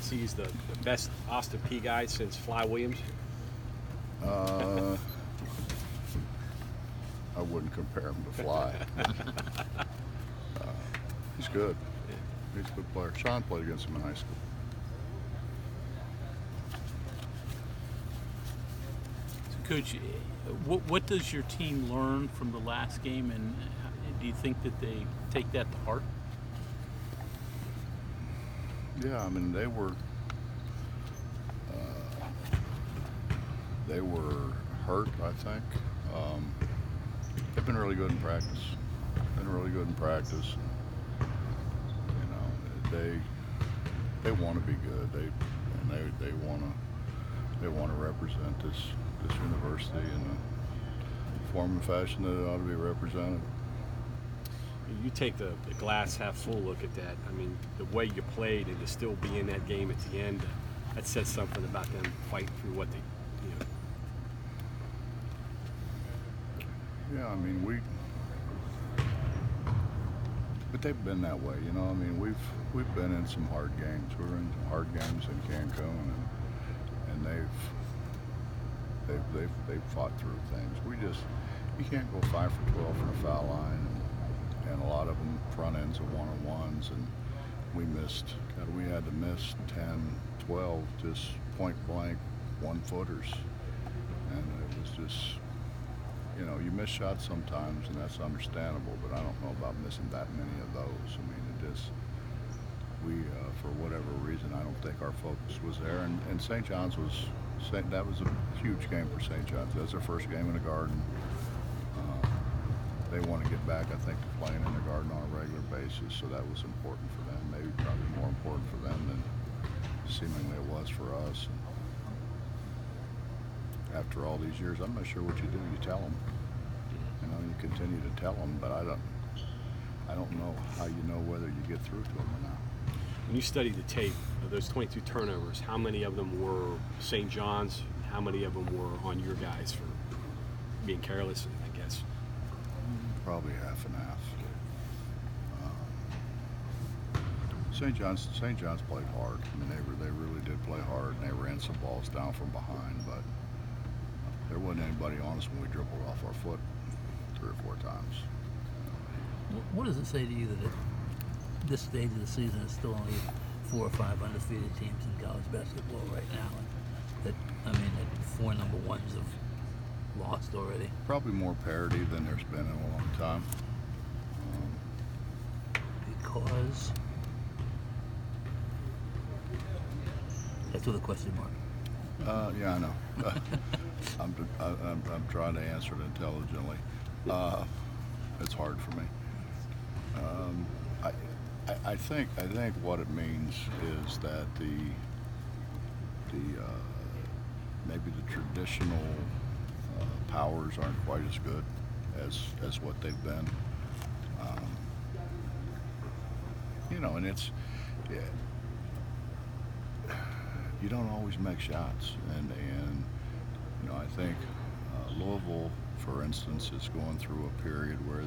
Is he the best Austin Peay guy since Fly Williams? I wouldn't compare him to Fly. He's good. He's a good player. Sean played against him in high school. So, Coach, what does your team learn from the last game, and do you think that they take that to heart? Yeah, I mean they were hurt. I think they've been really good in practice. You know, they want to be good. They want to represent this university in the form and fashion that it ought to be represented. You take the glass half full look at that. I mean, the way you played and to still be in that game at the end, that says something about them fighting through what they, Yeah, I mean but they've been that way, you know. I mean, we've been in some hard games. We were in some hard games in Cancun, and they've fought through things. You can't go 5 for 12 from the foul line, and a lot of them front ends of one-on-ones, and we had to miss 10, 12 just point blank one-footers, and it was just, you know, you miss shots sometimes, and that's understandable, but I don't know about missing that many of those. I mean, for whatever reason, I don't think our focus was there, and St. John's that was a huge game for St. John's. That was their first game in the Garden. They want to get back, I think, to playing in the Garden on a regular basis, so that was important for them, maybe probably more important for them than seemingly it was for us. And after all these years, I'm not sure what you do. You tell them. You know, you continue to tell them, but I don't know how you know whether you get through to them or not. When you study the tape of those 22 turnovers, how many of them were St. John's? How many of them were on your guys for being careless, I guess? Probably half and half. St. John's played hard. I mean, they really did play hard, and they ran some balls down from behind, but there wasn't anybody on us when we dribbled off our foot 3 or 4 times. What does it say to you that at this stage of the season is still only 4 or 5 undefeated teams in college basketball right now? That 4 number ones have lost already. Probably more parity than there's been in a long time. Because that's with a question mark. Yeah, I know. I'm trying to answer it intelligently. It's hard for me. I think what it means is that maybe the traditional powers aren't quite as good as what they've been. You know, and you don't always make shots, and you know, I think Louisville, for instance, is going through a period where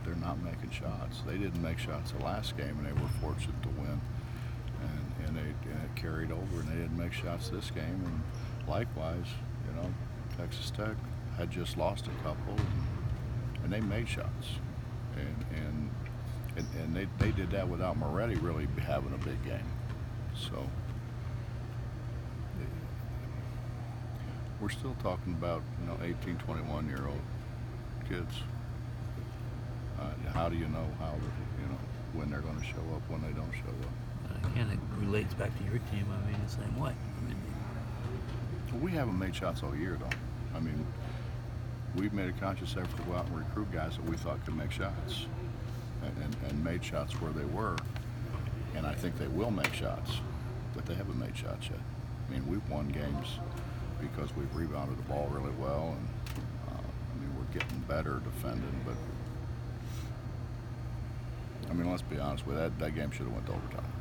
they're not making shots. They didn't make shots the last game, and they were fortunate to win, and it carried over, and they didn't make shots this game. And likewise, you know, Texas Tech had just lost a couple, and they made shots, and they did that without Moretti really having a big game. So we're still talking about, you know, 18, 21-year-old kids. How do you know when they're going to show up, when they don't show up? Again, it relates back to your team. I mean, the same way. We haven't made shots all year, though. I mean, we've made a conscious effort to go out and recruit guys that we thought could make shots, and made shots where they were. And I think they will make shots, but they haven't made shots yet. I mean, we've won games because we've rebounded the ball really well, and we're getting better defending. But I mean, let's be honest with that. That game should have went to overtime.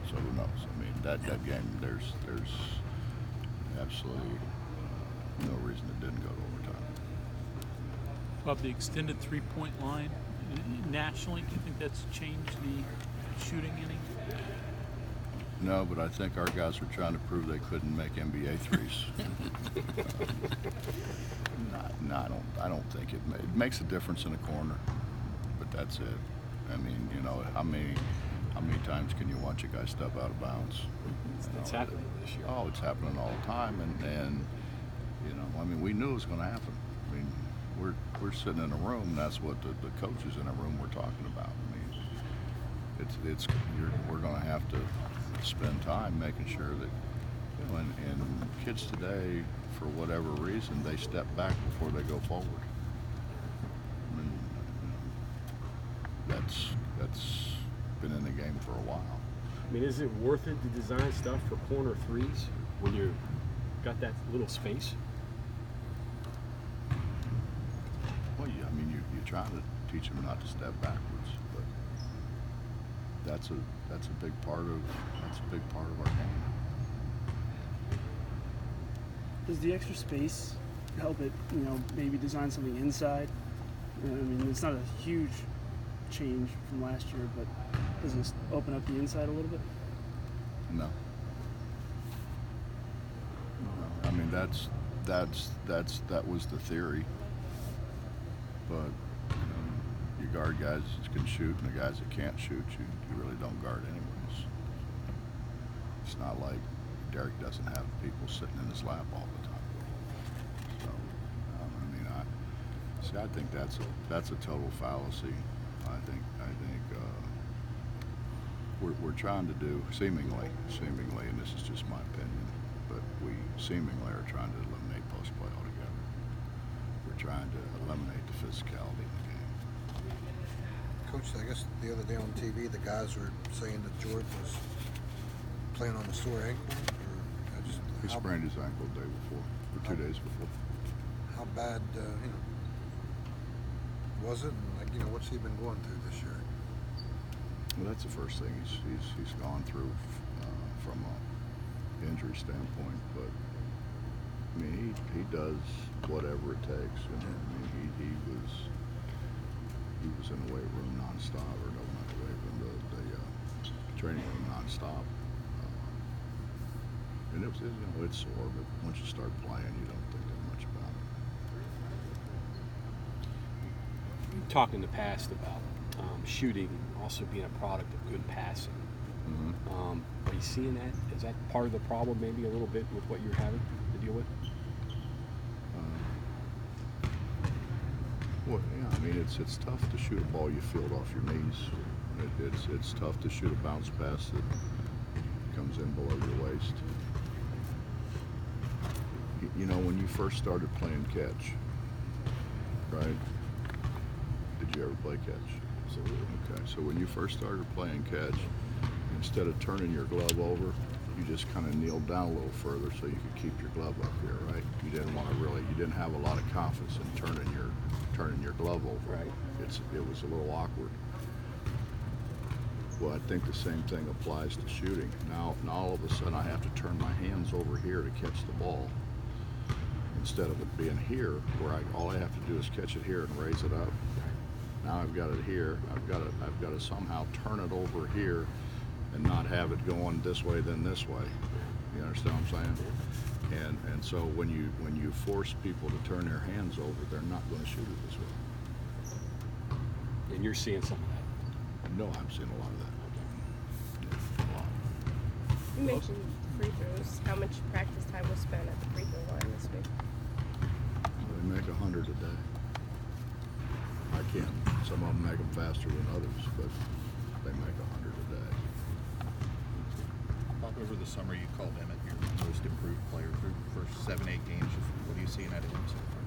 So who knows? I mean, that game, there's absolutely no reason it didn't go to overtime. About the extended three-point line nationally, do you think that's changed the shooting any? No, but I think our guys were trying to prove they couldn't make NBA threes. No, I don't think it makes a difference in a corner, but that's it. I mean, you know, how many times can you watch a guy step out of bounds? It's happening this year. Oh, it's happening all the time, and you know, I mean, we knew it was going to happen. I mean, we're sitting in a room, and that's what the coaches in a room were talking about. I mean, we're going to have to spend time making sure that, you know, and kids today, for whatever reason, they step back before they go forward. I mean, you know, that's been in the game for a while. I mean, is it worth it to design stuff for corner threes when you got that little space? Well, I mean, you're trying to teach them not to step backwards, but that's a big part of our game. Does the extra space help it, you know, maybe design something inside? I mean, it's not a huge change from last year, but does this open up the inside a little bit? No. I mean, that was the theory, but you guard guys that can shoot, and the guys that can't shoot, you really don't guard anyways. It's not like Derek doesn't have people sitting in his lap all the time. So, I mean, I think that's a total fallacy. I think we're trying to do seemingly, and this is just my opinion, but we seemingly are trying to eliminate post play altogether. We're trying to eliminate the physicality in the game. Coach, I guess the other day on TV, the guys were saying that Jordan was playing on a sore ankle. He sprained his ankle the day before, or 2 days before. How bad, was it? And, like, what's he been going through this year? Well, that's the first thing he's gone through from an injury standpoint. But I mean, he does whatever it takes. I mean, he was in the weight room nonstop, or no, not the weight room, the training room nonstop. And it's sore, but once you start playing, you don't think that much about it. You talked in the past about shooting also being a product of good passing. Mm-hmm. Are you seeing that? Is that part of the problem, maybe a little bit, with what you're having to deal with? Well, yeah, I mean, it's tough to shoot a ball you field off your knees. It's tough to shoot a bounce pass that comes in below your waist. You know, when you first started playing catch, right? Did you ever play catch? Absolutely. Okay, so when you first started playing catch, instead of turning your glove over, you just kind of kneeled down a little further so you could keep your glove up here, right? You didn't have a lot of confidence in turning your glove over. Right. It was a little awkward. Well, I think the same thing applies to shooting. Now all of a sudden I have to turn my hands over here to catch the ball, instead of it being here, where all I have to do is catch it here and raise it up. Now I've got it here. I've got to somehow turn it over here and not have it going this way then this way. You understand what I'm saying? And so when you force people to turn their hands over, they're not going to shoot it this way. And you're seeing some of that? No, I'm seeing a lot of that. Yeah, a lot. You mentioned free throws. How much practice time was spent at the free throw line this week? They make 100 a day. I can't. Some of them make them faster than others, but they make 100 a day. Bob, over the summer you called Emmett your most improved player through the first 7-8 games. What are you seeing out of him so far?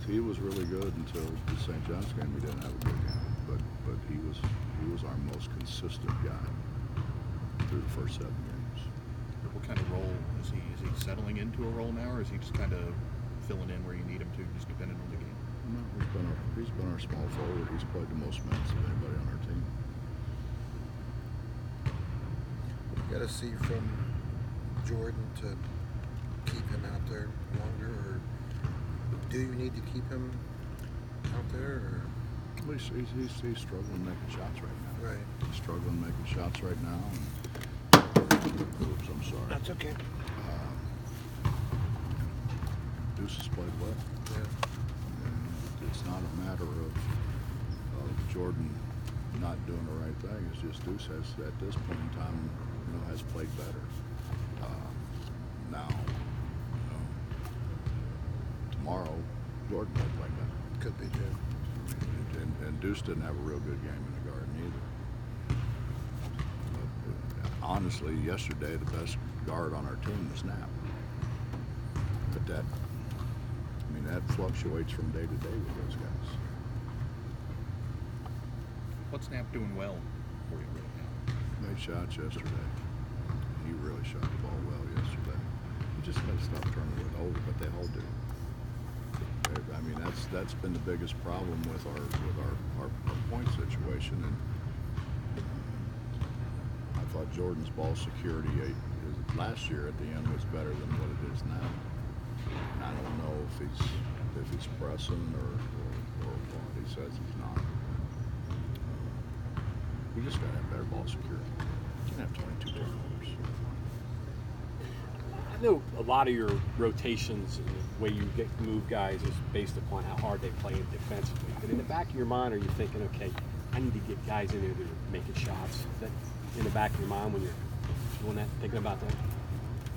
He was really good until the St. John's game. We didn't have a good game, but he was our most consistent guy through the first 7 games. What kind of role is he? Is he settling into a role now, or is he just kind of filling in where you need him to, just depending on the game? No, he's been our small forward. He's played the most minutes of anybody on our team. You got to see from Jordan to keep him out there longer, or do you need to keep him out there? Or? Well, he's struggling making shots right now. Right. He's struggling making shots right now. And Oops, I'm sorry. That's okay. Deuce has played well. Yeah. And it's not a matter of Jordan not doing the right thing. It's just Deuce has, at this point in time, has played better. Now, tomorrow, Jordan will play better. Could be, too. And Deuce didn't have a real good game in the Garden either. But, honestly, yesterday the best guard on our team was Knapp. But that fluctuates from day to day with those guys. What's Knapp doing well for you right now? Made shots yesterday. He really shot the ball well yesterday. He just got to stop turning it over, but they all do. I mean, that's been the biggest problem with our point situation. And I thought Jordan's ball security last year at the end was better than what it is now. And I don't know if he's pressing or what. He says he's not. We just got to have better ball security. You can't have 22 turnovers. I know a lot of your rotations and the way you move guys is based upon how hard they play defensively. But in the back of your mind, are you thinking, okay, I need to get guys in there that are making shots? Is that in the back of your mind when you're doing that, thinking about that? I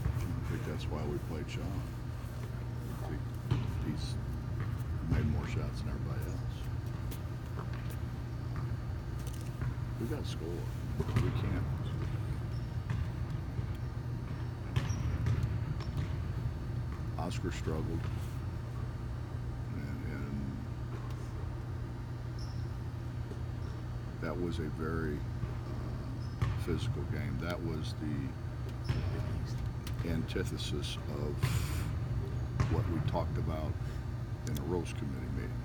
think that's why we played Sean. He's made more shots than everybody else. We got to score. We can't. Oscar struggled, and that was a very physical game. That was the antithesis of what we talked about in the roast committee meeting.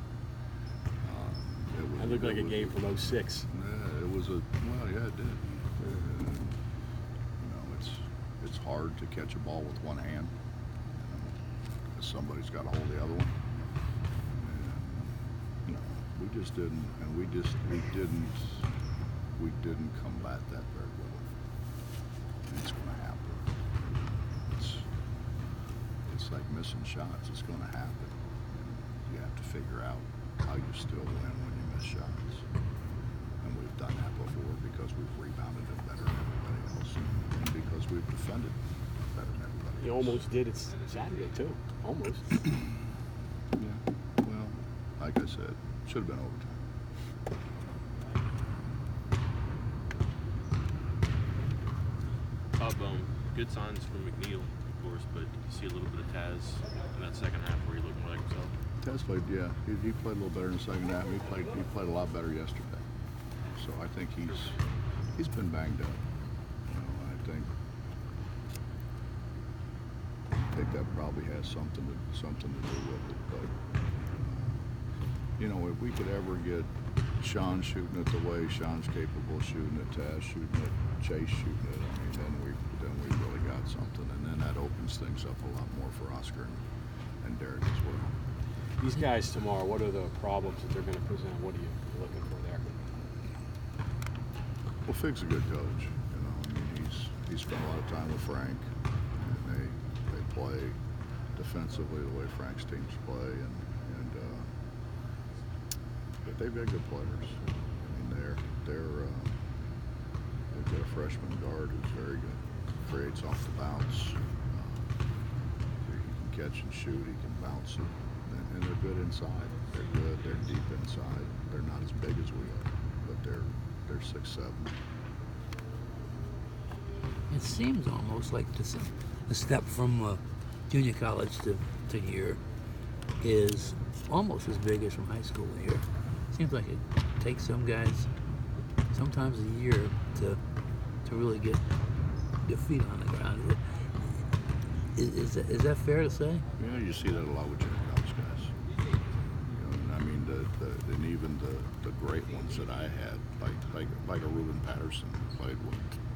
It looked like a game from 06. Yeah, it was it did. It's hard to catch a ball with one hand. Somebody's got to hold the other one. And, we just didn't, and we didn't combat that very well. And it's going to happen. It's like missing shots. It's going to happen. And you have to figure out how you still win when you miss shots. And we've done that before because we've rebounded it better than everybody else, and because we've defended better than everybody else. You almost did it Saturday too. Almost. Yeah. Well, like I said, should have been overtime. Bob, good signs from McNeil, of course, but you see a little bit of Taz in that second half where he looked more like himself. Taz played, yeah. He played a little better in the second half. He played a lot better yesterday. So I think he's been banged up. I think that probably has something to do with it. But if we could ever get Sean shooting it the way Sean's capable of shooting it, Taz shooting it, Chase shooting it, then we really got something, and then that opens things up a lot more for Oscar and Derek as well. These guys tomorrow, what are the problems that they're going to present? What are you looking for there? Well, Fig's a good coach. He's spent a lot of time with Frank, and they play defensively the way Frank's teams play, but they've got good players. They've got a freshman guard who's very good, creates off the bounce. He can catch and shoot. He can bounce it, and they're good inside. They're good. They're deep inside. They're not as big as we are, but they're 6'7". It seems almost like the step from junior college to here is almost as big as from high school to here. Seems like it takes some guys sometimes a year to really get their feet on the ground. Is that fair to say? Yeah, you see that a lot with junior college guys. And even the great ones that I had, like a Reuben Patterson, who played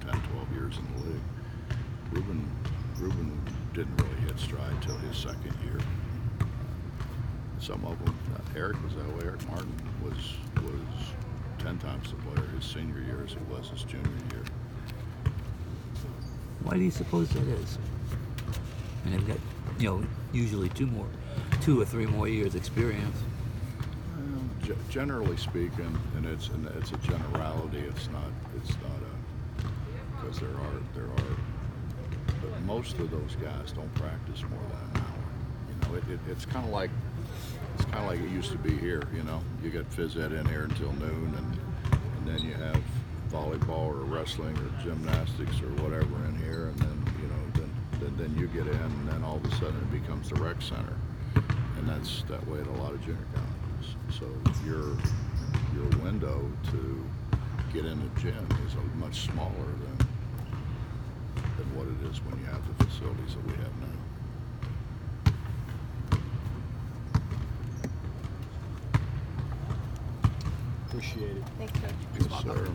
10, 12 years in the league. Reuben didn't really hit stride till his second year. Some of them, Eric was that way. Eric Martin was 10 times the player his senior year as he was his junior year. Why do you suppose that is? And they've got, you know, usually 2 or 3 more years experience. Generally speaking, and it's a generality. It's not a, because there are, but most of those guys don't practice more than an hour. You know, it's kind of like it used to be here. You know, you get phys ed in here until noon, and then you have volleyball or wrestling or gymnastics or whatever in here, and then you know then you get in, and then all of a sudden it becomes the rec center, and that's that way at a lot of junior colleges. So your window to get in the gym is much smaller than what it is when you have the facilities that we have now. Appreciate it. Thanks, Coach. Yes, sir.